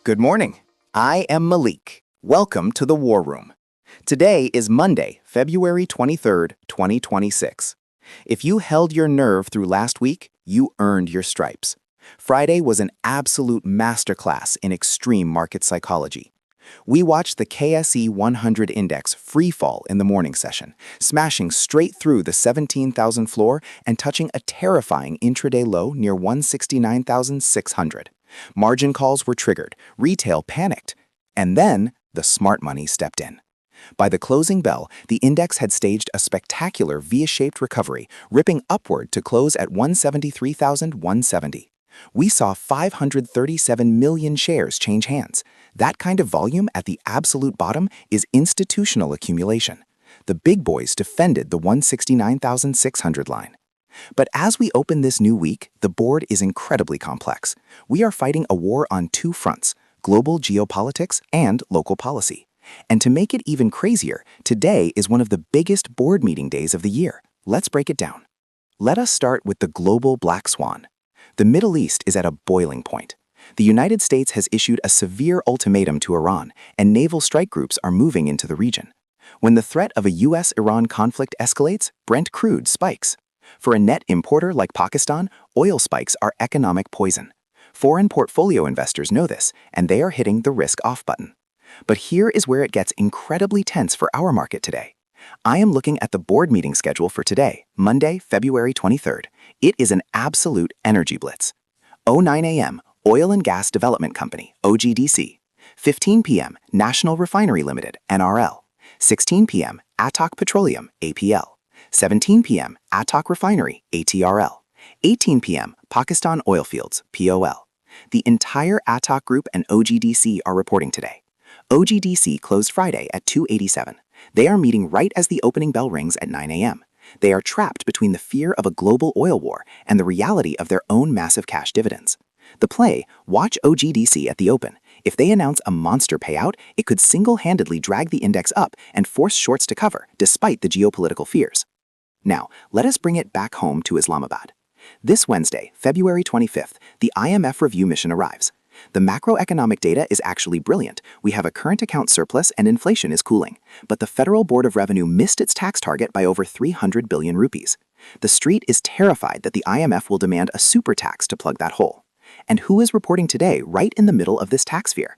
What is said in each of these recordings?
Good morning. I am Malik. Welcome to the War Room. Today is Monday, February 23rd, 2026. If you held your nerve through last week, you earned your stripes. Friday was an absolute masterclass in extreme market psychology. We watched the KSE-100 index freefall in the morning session, smashing straight through the 17,000 floor and touching a terrifying intraday low near 169,600. Margin calls were triggered, retail panicked, and then the smart money stepped in. By the closing bell, the index had staged a spectacular V-shaped recovery, ripping upward to close at 173,170. We saw 537 million shares change hands. That kind of volume at the absolute bottom is institutional accumulation. The big boys defended the 169,600 line. But as we open this new week, the board is incredibly complex. We are fighting a war on two fronts: global geopolitics and local policy. And to make it even crazier, today is one of the biggest board meeting days of the year. Let's break it down. Let us start with the global black swan. The Middle East is at a boiling point. The United States has issued a severe ultimatum to Iran, and naval strike groups are moving into the region. When the threat of a US-Iran conflict escalates, Brent crude spikes. For a net importer like Pakistan, oil spikes are economic poison. Foreign portfolio investors know this, and they are hitting the risk-off button. But here is where it gets incredibly tense for our market today. I am looking at the board meeting schedule for today, Monday, February 23rd. It is an absolute energy blitz. 09 a.m., Oil and Gas Development Company, OGDC. 15 p.m., National Refinery Limited, NRL. 16 p.m., Attock Petroleum, APL. 17 p.m., Attock Refinery, ATRL. 18 p.m., Pakistan Oilfields, POL. The entire Attock Group and OGDC are reporting today. OGDC closed Friday at 287. They are meeting right as the opening bell rings at 9 a.m. They are trapped between the fear of a global oil war and the reality of their own massive cash dividends. The play: watch OGDC at the open. If they announce a monster payout, it could single-handedly drag the index up and force shorts to cover, despite the geopolitical fears. Now, let us bring it back home to Islamabad. This Wednesday, February 25th, the IMF review mission arrives. The macroeconomic data is actually brilliant. We have a current account surplus and inflation is cooling. But the Federal Board of Revenue missed its tax target by over 300 billion rupees. The street is terrified that the IMF will demand a super tax to plug that hole. And who is reporting today right in the middle of this tax fear?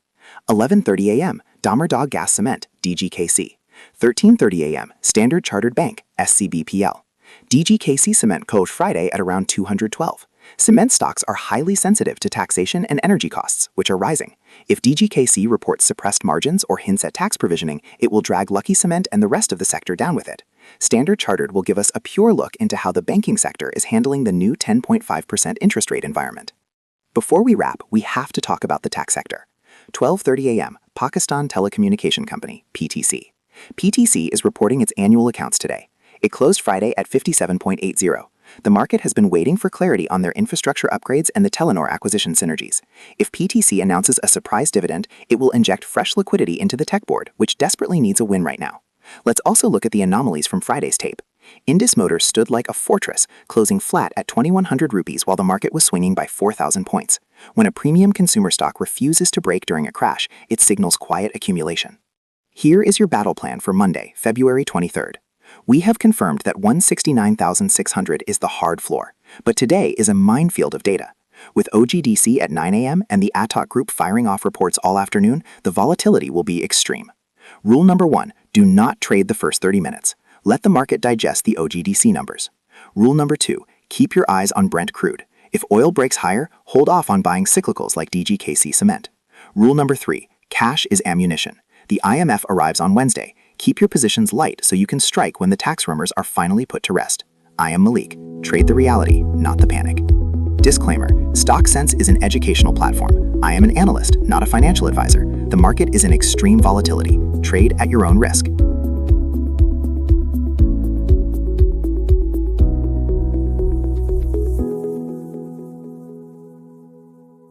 11:30 a.m., Damodar Gas Cement, DGKC. 13:30 a.m., Standard Chartered Bank, SCBPL. DGKC Cement closed Friday at around 212. Cement stocks are highly sensitive to taxation and energy costs, which are rising. If DGKC reports suppressed margins or hints at tax provisioning, it will drag Lucky Cement and the rest of the sector down with it. Standard Chartered will give us a pure look into how the banking sector is handling the new 10.5% interest rate environment. Before we wrap, we have to talk about the tech sector. 12:30 a.m., Pakistan Telecommunication Company, PTC. PTC is reporting its annual accounts today. It closed Friday at 57.80. The market has been waiting for clarity on their infrastructure upgrades and the Telenor acquisition synergies. If PTC announces a surprise dividend, it will inject fresh liquidity into the tech board, which desperately needs a win right now. Let's also look at the anomalies from Friday's tape. Indus Motor stood like a fortress, closing flat at 2,100 rupees while the market was swinging by 4,000 points. When a premium consumer stock refuses to break during a crash, it signals quiet accumulation. Here is your battle plan for Monday, February 23rd. We have confirmed that 169,600 is the hard floor, but today is a minefield of data. With OGDC at 9 a.m. and the Attock Group firing off reports all afternoon, the volatility will be extreme. Rule number 1, do not trade the first 30 minutes. Let the market digest the OGDC numbers. Rule number 2, keep your eyes on Brent crude. If oil breaks higher, hold off on buying cyclicals like DGKC Cement. Rule number 3, cash is ammunition. The IMF arrives on Wednesday. Keep your positions light so you can strike when the tax rumors are finally put to rest. I am Malik. Trade the reality, not the panic. Disclaimer: StockSense is an educational platform. I am an analyst, not a financial advisor. The market is in extreme volatility. Trade at your own risk.